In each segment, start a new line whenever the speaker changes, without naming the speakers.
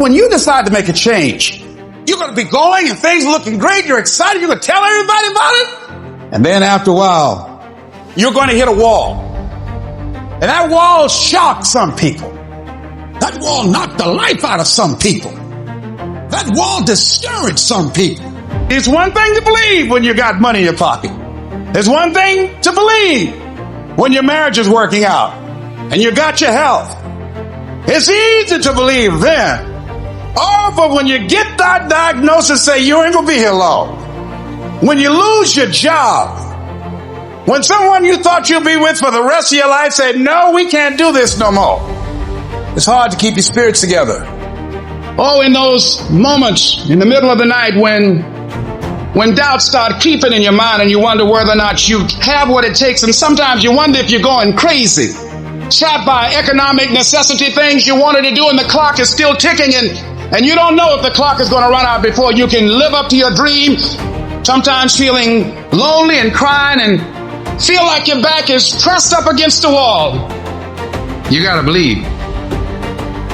When you decide to make a change, you're going to be going and things are looking great. You're excited. You're going to tell everybody about it. And then after a while, you're going to hit a wall. And that wall shocked some people. That wall knocked the life out of some people. That wall discouraged some people. It's one thing to believe when you got money in your pocket. It's one thing to believe when your marriage is working out and you got your health. It's easy to believe then. Oh, but when you get that diagnosis, say you ain't gonna be here long. When you lose your job, when someone you thought you'd be with for the rest of your life said, no, we can't do this no more. It's hard to keep your spirits together. Oh, in those moments in the middle of the night when doubts start creeping in your mind and you wonder whether or not you have what it takes, and sometimes you wonder if you're going crazy, trapped by economic necessity, things you wanted to do, and the clock is still ticking, and you don't know if the clock is going to run out before you can live up to your dream. Sometimes feeling lonely and crying and feel like your back is pressed up against the wall. You got to believe.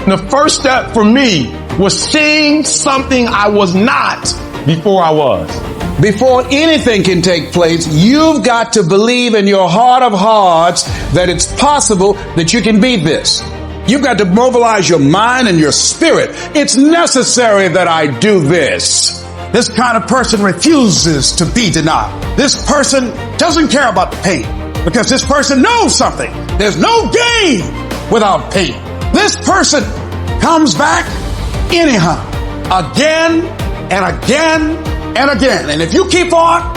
The first step for me was seeing something I was not before I was.
Before anything can take place, you've got to believe in your heart of hearts that it's possible that you can beat this. You've got to mobilize your mind and your spirit. It's necessary that I do this. This kind of person refuses to be denied. This person doesn't care about the pain because this person knows something. There's no gain without pain. This person comes back anyhow, again and again and again. And if you keep on,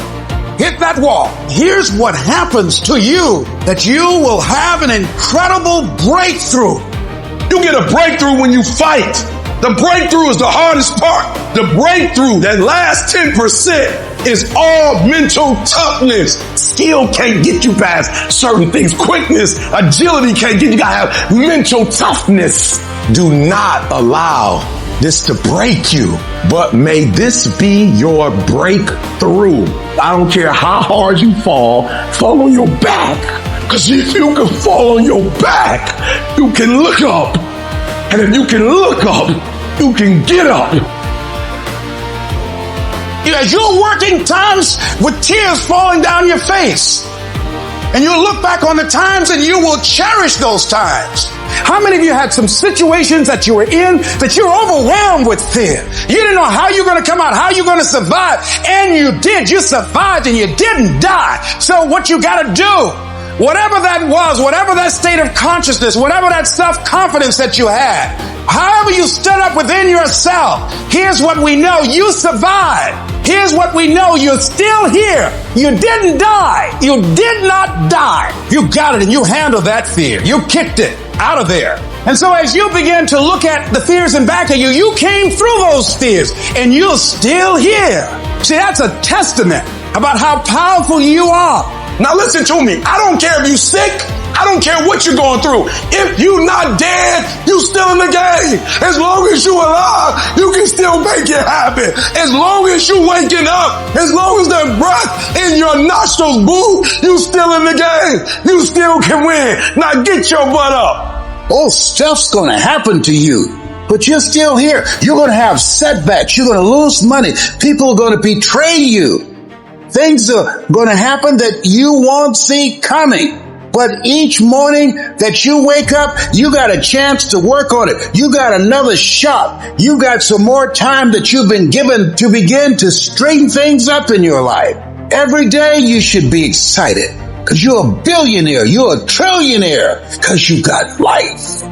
hit that wall. Here's what happens to you, that you will have an incredible breakthrough.
You get a breakthrough when you fight. The breakthrough is the hardest part. The breakthrough, that last 10%, is all mental toughness. Skill can't get you past certain things. Quickness, agility can't get you. You gotta have mental toughness. Do not allow this to break you, but may this be your breakthrough. I don't care how hard you fall on your back. Because if you can fall on your back, you can look up. And if you can look up, you can get up.
As you're working times with tears falling down your face, and you'll look back on the times and you will cherish those times. How many of you had some situations that you were in that you're overwhelmed with fear? You didn't know how you're going to come out, how you're going to survive, and you did. You survived and you didn't die. So what you got to do, whatever that was, whatever that state of consciousness, whatever that self-confidence that you had, however you stood up within yourself, here's what we know. You survived. Here's what we know. You're still here. You didn't die. You did not die. You got it and you handled that fear. You kicked it out of there. And so as you begin to look at the fears in back of you, you came through those fears and you're still here. See, that's a testament about how powerful you are.
Now listen to me. I don't care if you're sick. I don't care what you're going through. If you're not dead, you still in the game. As long as you're alive, you can still make it happen. As long as you're waking up, as long as the breath in your nostrils move, you still in the game. You still can win. Now get your butt up.
Oh, stuff's going to happen to you, but you're still here. You're going to have setbacks. You're going to lose money. People are going to betray you. Things are going to happen that you won't see coming. But each morning that you wake up, you got a chance to work on it. You got another shot. You got some more time that you've been given to begin to straighten things up in your life. Every day you should be excited because you're a billionaire. You're a trillionaire because you got life.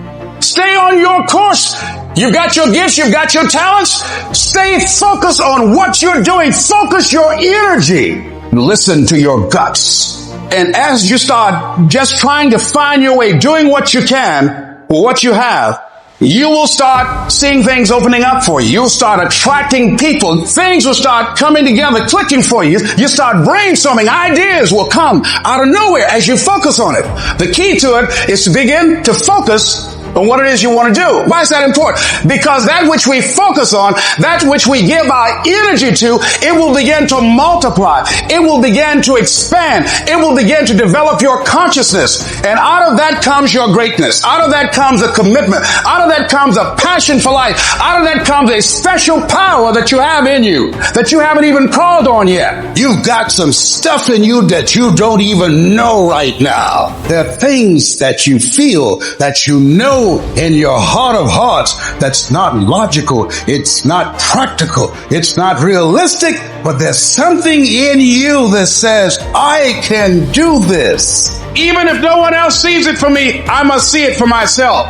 Stay on your course. You've got your gifts. You've got your talents. Stay focused on what you're doing. Focus your energy. Listen to your guts. And as you start just trying to find your way, doing what you can with what you have, you will start seeing things opening up for you. You'll start attracting people. Things will start coming together, clicking for you. You start brainstorming. Ideas will come out of nowhere as you focus on it. The key to it is to begin to focus on what it is you want to do. Why is that important? Because that which we focus on, that which we give our energy to, it will begin to multiply. It will begin to expand. It will begin to develop your consciousness. And out of that comes your greatness. Out of that comes a commitment. Out of that comes a passion for life. Out of that comes a special power that you have in you that you haven't even called on yet. You've got some stuff in you that you don't even know right now. There are things that you feel, that you know in your heart of hearts, that's not logical, it's not practical, it's not realistic, but there's something in you that says, I can do this. Even if no one else sees it for me, I must see it for myself.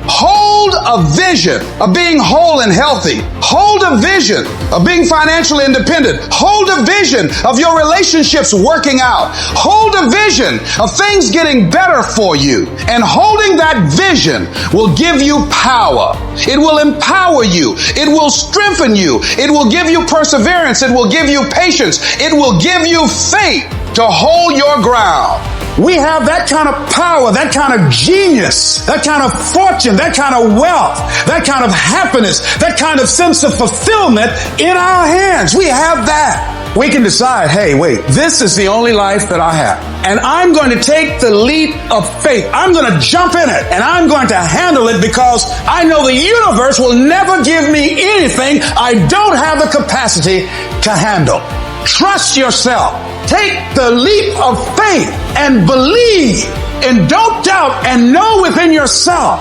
Hold a vision of being whole and healthy. Hold a vision of being financially independent. Hold a vision of your relationships working out. Hold a vision of things getting better for you. And holding that vision will give you power. It will empower you. It will strengthen you. It will give you perseverance. It will give you patience. It will give you faith to hold your ground. We have that kind of power, that kind of genius, that kind of fortune, that kind of wealth, that kind of happiness, that kind of sense of fulfillment in our hands. We have that. We can decide, hey, wait, this is the only life that I have. And I'm going to take the leap of faith. I'm going to jump in it and I'm going to handle it because I know the universe will never give me anything I don't have the capacity to handle. Trust yourself. Take the leap of faith and believe and don't doubt and know within yourself,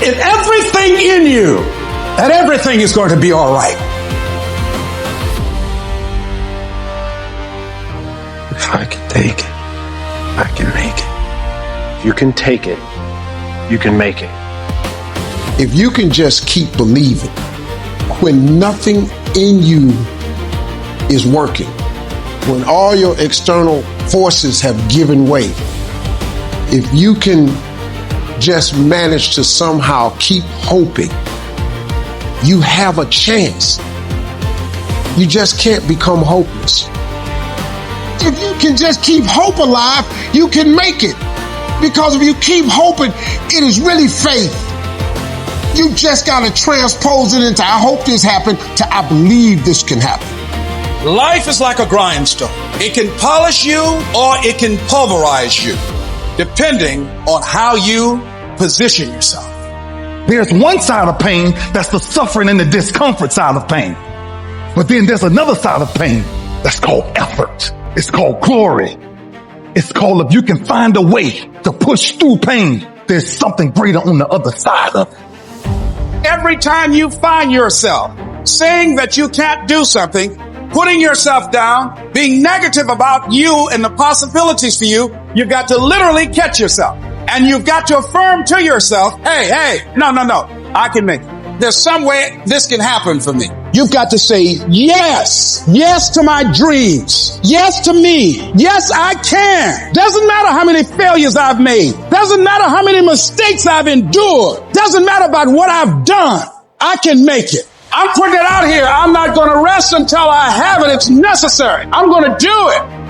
in everything in you, that everything is going to be all right.
If I can take it, I can make it. If you can take it, you can make it.
If you can just keep believing when nothing in you is working, when all your external forces have given way, if you can just manage to somehow keep hoping, you have a chance. You just can't become hopeless. If you can just keep hope alive, you can make it. Because if you keep hoping, it is really faith. You just got to transpose it into I hope this happened to I believe this can happen.
Life is like a grindstone. It can polish you or it can pulverize you, depending on how you position yourself.
There's one side of pain that's the suffering and the discomfort side of pain. But then there's another side of pain that's called effort. It's called glory. It's called if you can find a way to push through pain, there's something greater on the other side of it.
Every time you find yourself saying that you can't do something, putting yourself down, being negative about you and the possibilities for you, you've got to literally catch yourself. And you've got to affirm to yourself, hey, no, I can make it. There's some way this can happen for me. You've got to say yes to my dreams. Yes to me. Yes, I can. Doesn't matter how many failures I've made. Doesn't matter how many mistakes I've endured. Doesn't matter about what I've done. I can make it. I'm putting it out here. I'm not going to rest until I have it. It's necessary. I'm going to do it.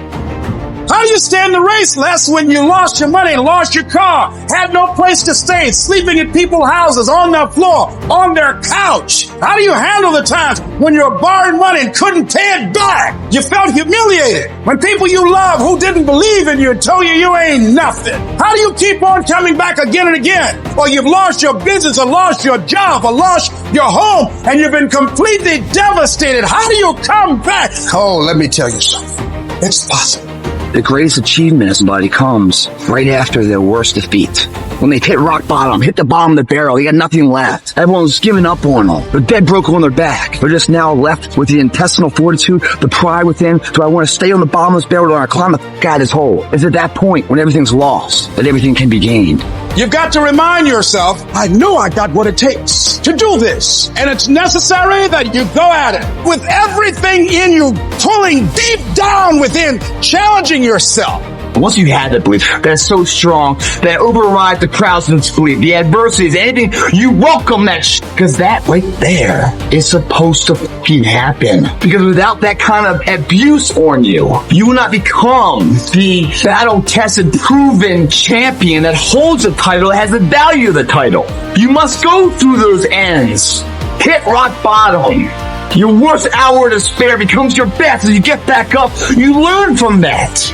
How do you stand the race, Les, when you lost your money, lost your car, had no place to stay, sleeping in people's houses, on their floor, on their couch? How do you handle the times when you were borrowing money and couldn't pay it back? You felt humiliated. When people you love who didn't believe in you told you ain't nothing. How do you keep on coming back again and again? Or you've lost your business or lost your job or lost your home and you've been completely devastated. How do you come back? Oh, let me tell you something. It's possible.
The greatest achievement of somebody comes right after their worst defeat. When they've hit rock bottom, hit the bottom of the barrel, they got nothing left. Everyone's given up on them. They're dead broke on their back. They're just now left with the intestinal fortitude, the pride within. Do I want to stay on the bottom of this barrel or do I climb the f*** out of this hole? It's at that point when everything's lost that everything can be gained.
You've got to remind yourself, I know I got what it takes to do this. And it's necessary that you go at it with everything in you, pulling deep down within, challenging yourself.
Once you have that belief that's so strong that overrides the crowd's disbelief, the adversities, anything, you welcome that because that right there is supposed to fucking happen. Because without that kind of abuse on you, you will not become the battle-tested, proven champion that holds the title, that has the value of the title. You must go through those ends. Hit rock bottom. Your worst hour of despair becomes your best. As you get back up, you learn from that.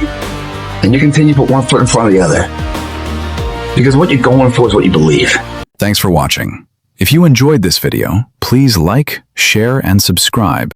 And you continue to put one foot in front of the other. Because what you're going for is what you believe.
Thanks for watching. If you enjoyed this video, please like, share, and subscribe.